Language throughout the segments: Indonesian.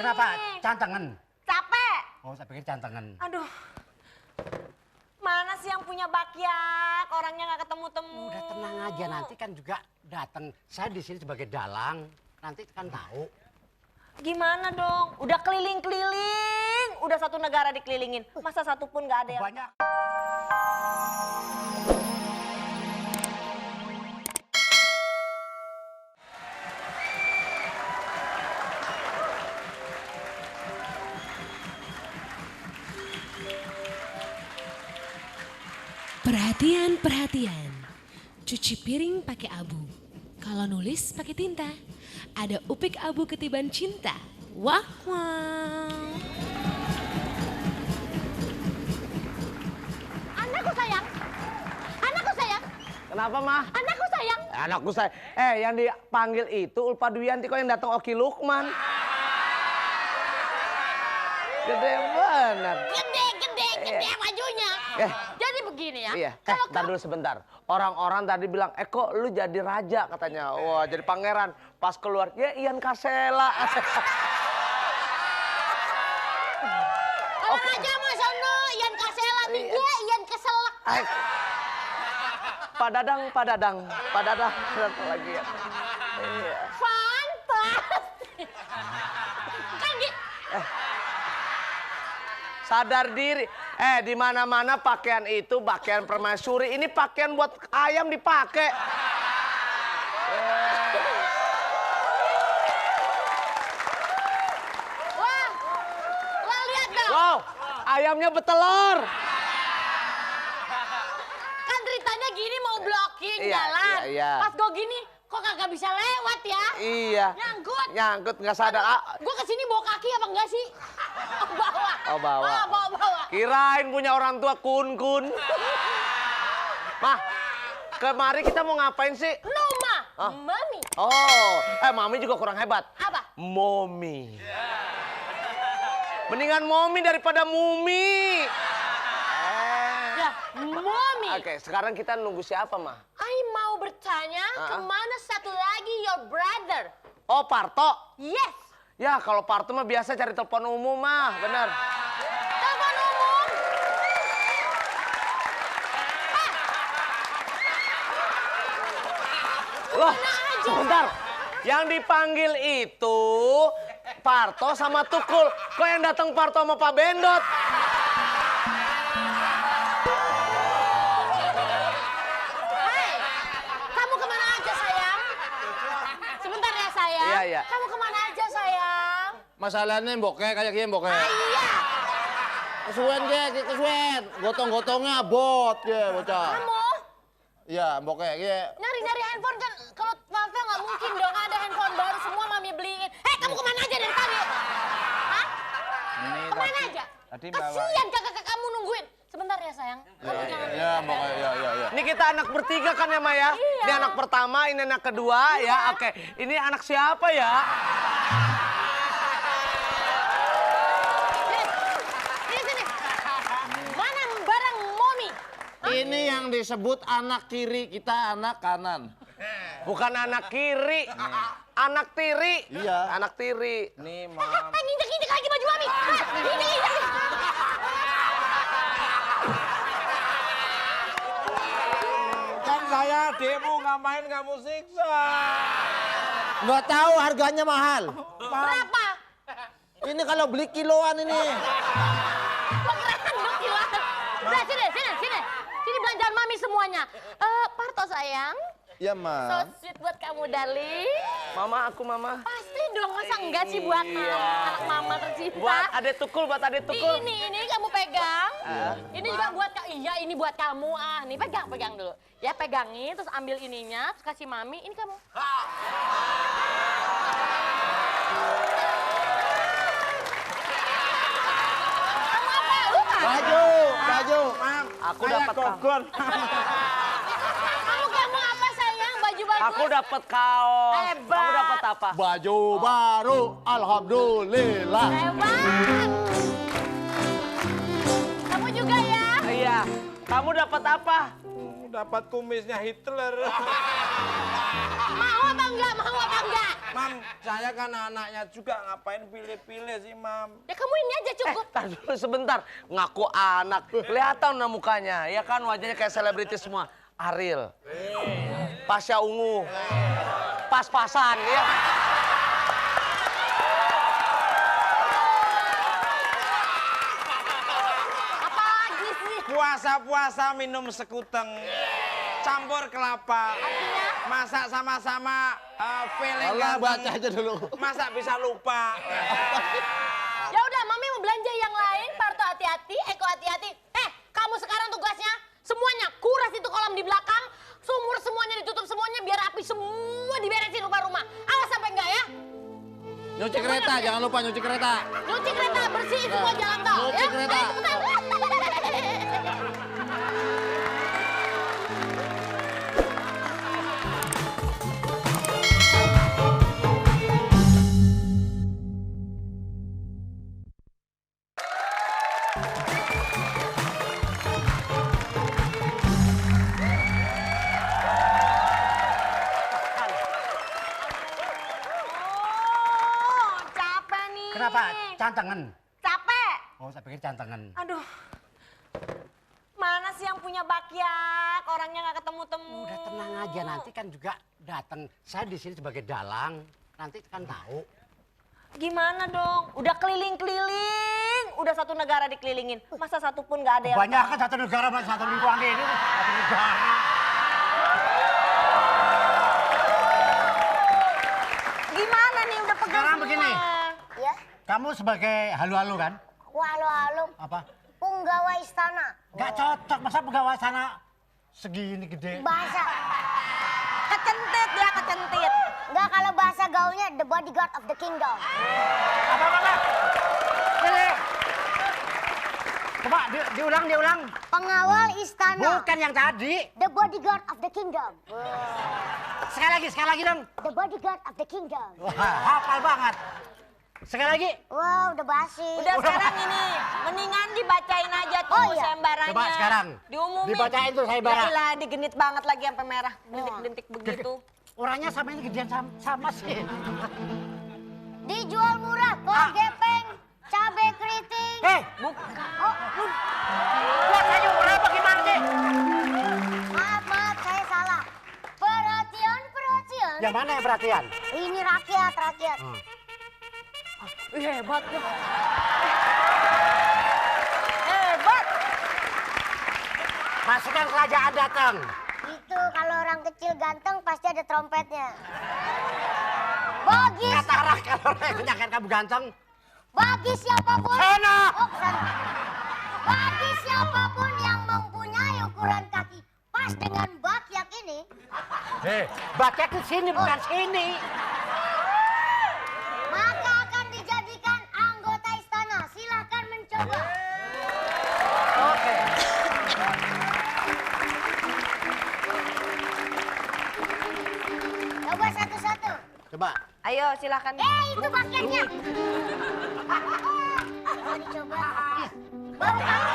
Kenapa? Cantengan? Capek. Oh, saya pikir cantengan. Aduh. Mana sih yang punya bakyak? Orangnya nggak ketemu-temu. Udah tenang aja, nanti kan juga datang. Saya di sini sebagai dalang, nanti kan tahu. Gimana dong? Udah keliling-keliling, udah satu negara dikelilingin. Masa satu pun nggak ada yang... Banyak. Perhatian, perhatian. Cuci piring pakai abu. Kalau nulis pakai tinta. Ada upik abu ketiban cinta. Wah, wah. Anakku sayang. Anakku sayang. Kenapa, Mah? Anakku sayang. Anakku saya. Yang dipanggil itu Ulpa Duyanti, kok yang datang Oki Lukman. Gede bener. Gede bajunya. Jadi begini ya. Iya. Bentar dulu sebentar. Orang-orang tadi bilang, kok lu jadi raja katanya. Wah, jadi pangeran. Pas keluar, ya Ian Kasela. Kalau raja mah sono Ian Kasela, dia Ian Keselak. Pak Dadang lagi ya. Iya. Fantastis. Kan gitu. Sadar diri. Di mana-mana pakaian itu pakaian permaisuri. Ini pakaian buat ayam dipakai. Wah, lihat dong. Wow, ayamnya betelor. Kan ceritanya gini mau blocking Iya, jalan. iya. Pas gue gini, kok kagak bisa lewat ya? Iya. Nyangkut Nggak sadar. Gue kesini bawa kaki apa enggak sih? Bawa. Oh, bawa. Bawa. Kirain punya orang tua kun. Mah, kemari kita mau ngapain sih? No, Ma. Mami. Oh, Mami juga kurang hebat. Apa? Momi. Mendingan Momi daripada Mumi. Ya, Mami. Oke, sekarang kita nunggu siapa, Mah? I mau bertanya kemana satu lagi your brother? Oh, Parto. Yes. Ya, kalau Parto mah biasa cari telepon umum, Mah. Bener. Telepon umum. Loh, sebentar. Yang dipanggil itu Parto sama Tukul. Kok yang datang Parto sama Pak Bendot? Hai, kamu kemana aja sayang? Sebentar ya sayang. Iya. Kamu kemana aja sayang? Masalahnya bokeh kayak gini bokeh. Iya. Kesuwen. Gotong-gotongnya bot ya bocah. Kamu Iya, bokeh ya. nyari handphone kan kalau Mama nggak mungkin dong ada handphone baru semua Mami beliin. Hei, kamu kemana aja dari tadi? Hah? Kemana aja? Tadi Kasian kakak kamu nungguin. Sebentar ya sayang. Kamu jangan. Ya, bokeh ya. Ini kita anak bertiga kan ya, Maya? Iya. Ini anak pertama, ini anak kedua ya. Oke, ini anak siapa ya? Sini. Mana barang Momi? Ini yang disebut anak kiri, kita anak kanan. Bukan anak kiri, anak tiri. Iya. Anak tiri. Nih, Mam. Nginjek lagi baju Mami. Nginjek. Kan saya adikmu, ngapain kamu siksa? Nggak tahu harganya mahal. Berapa? Ini kalau beli kiloan ini. Pengeresan dong kiloan. Udah sini. Sini belanjaan Mami semuanya. Parto sayang. Ya, So Mam. sweet buat kamu, darling. Mama, aku Mama. Pasti dong, masa enggak sih buat Iya. anak mama tercinta. Buat adek Tukul, buat adek Tukul. Ini kamu pegang. Ini juga buat iya ini buat kamu. Nih pegang dulu. Ya pegangin, terus ambil ininya, terus kasih Mami. Ini kamu. Kamu apa? Lupa? Baju, Mam. Aku dapat kogon. Kamu apa sayang? Baju-baju. Aku dapat kaos. Hebat. Kamu dapat apa? Baju baru, alhamdulillah. Hebat. Kamu juga ya? Iya. Kamu dapat apa? Dapat kumisnya Hitler. Mau apa enggak? Mau apa enggak? Mam, saya kan anaknya juga, ngapain pilih-pilih sih, Mam? Ya kamu ini aja cukup. Tar dulu sebentar. Ngaku anak. Kelihatan nah mukanya. Ya kan wajahnya kayak selebriti semua. Ariel. Pasha Ungu. Pas-pasan ya. Apa lagi sih? Puasa-puasa minum sekuteng, campur kelapa, masak sama-sama, feeling Allah, ganteng. baca aja dulu. Masa bisa lupa? Ya udah, Mami mau belanja yang lain. Parto hati-hati, Eko hati-hati. Kamu sekarang tugasnya semuanya kuras itu kolam di belakang, sumur semuanya ditutup semuanya biar rapi semua diberesin rumah-rumah. Awas sampai enggak ya? Nyuci kereta, jangan lupa nyuci kereta. Nyuci kereta, bersihin semua jalan tol. Nyuci Ya? kereta. Ayo, cepetan. Oh, capek nih. Kenapa? Cantengan? Capek. Oh, saya pikir cantengan. Aduh. Mana sih yang punya bakyak? Orangnya nggak ketemu-temu. Udah tenang aja, nanti kan juga datang. Saya di sini sebagai dalang, nanti kan tahu. Gimana dong? Udah keliling-keliling, udah satu negara dikelilingin. Masa satu pun nggak ada yang Banyak kan satu negara, mas, satu lingkungan ini. Satu negara. Gimana nih udah pegang Sekarang semua? begini. Ya, Kamu sebagai halu-halu kan? halo-halo, Apa? penggawa istana. Gak cocok, masa pegawai sana segini gede. Bahasa, Kecentit dia, kecentit. enggak kalau bahasa gaulnya the bodyguard of the kingdom. Apa? Ini. Coba diulang. Pengawal istana, Bukan yang tadi. the bodyguard of the kingdom. Sekali lagi dong. The bodyguard of the kingdom. Wah, hafal banget. Sekali lagi. Wow, udah basi. Udah sekarang ini, mendingan dibacain aja tuh Oh, iya. sayembaranya. Coba sekarang. Diumumin. Dibacain tuh sayembara. Yaelah, digenit banget lagi sampai merah. Dentik-dentik begitu. Orangnya sama ini gedean sama sih. Dijual murah, kol gepeng, cabai keriting. Oh, buat saya berapa gimana sih? Maaf, saya salah. Perhatian. Yang mana yang perhatian? Ini rakyat. Hebat ya. Hebat. Pasukan kerajaan datang. Itu kalau orang kecil ganteng pasti ada trompetnya. Bagi Katarak kalau orang yang menyangka kamu ganteng. Bagi siapapun. Sana. Oh, sana. Bagi siapapun yang mempunyai ukuran kaki pas dengan bakyak ini, Bakyak ke sini bukan sini. maka akan dijadikan anggota istana. Silahkan mencoba. Oke. Coba satu-satu. Coba. Ayo silakan. Itu bakyaknya. Mau dicoba. Baru kamu.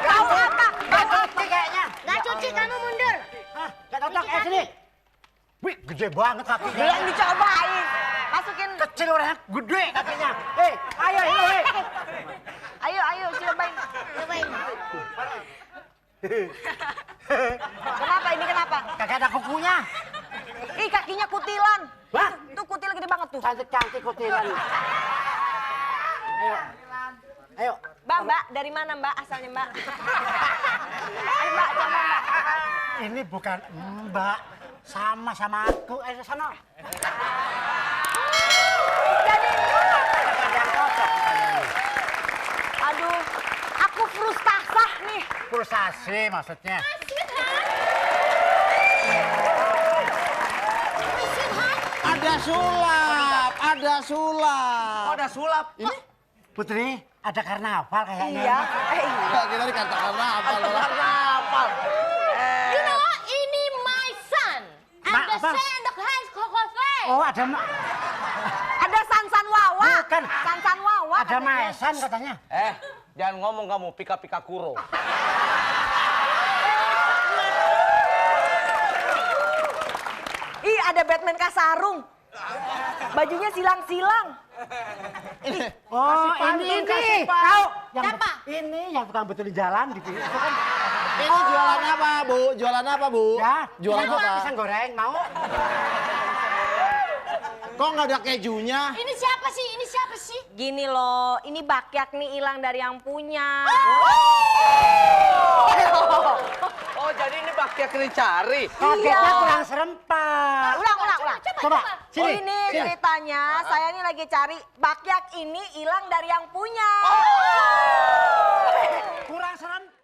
Tahu apa? Gak cuci kayaknya. Nggak cuci, kamu mundur. Hah, gak cocok. Sini. Wih, gede banget kakinya. Belum dicobain. Masukin. Kecil orangnya, gede kakinya. Ayo. Ayo cobain. Cobain. Kenapa ini kenapa? Kagak ada kukunya. Ih kakinya kutilan. Wah, Tuh kutil gede banget tuh. cantik kutilan. Ayo. Mbak, dari mana Mbak asalnya Mbak? Ayo Mbak, coba Mbak. Ini bukan Mbak. Sama aku. Sana. Jadi, Ada yang cocok. aduh, aku frustasi nih. Frustasi maksudnya. Ada sulap. Oh, ada sulap. Ini Putri, ada karnaval kayaknya. Iya. enggak kita dikatakan apa loh. Karnaval. You know, ini my son. And the apa? son of Hans Kokofe. Oh, ada Ada san-san Wawa. Bukan. San Wawa. Ada maesan katanya. Jangan ngomong kamu, pika-pika kuro. Ih, ada Batman Kasarung. Bajunya silang-silang. Oh, ini. Tahu? Yang Siapa? Ini yang tukang betulin jalan gitu. Itu kan. Ini jualan apa, Bu? Jualan apa, Bu? Ya, Jualan pisang- apa? Pisang goreng, mau? Kok nggak ada kejunya? Ini siapa sih? Ini siapa sih? Gini loh, ini bakyak nih hilang dari yang punya. Oh, jadi ini bakyak dicari. Kagetnya kurang serempak. Ulang. Coba, Oh sini. ini sini. ceritanya, saya ini lagi cari bakyak ini hilang dari yang punya. Kurang serempak.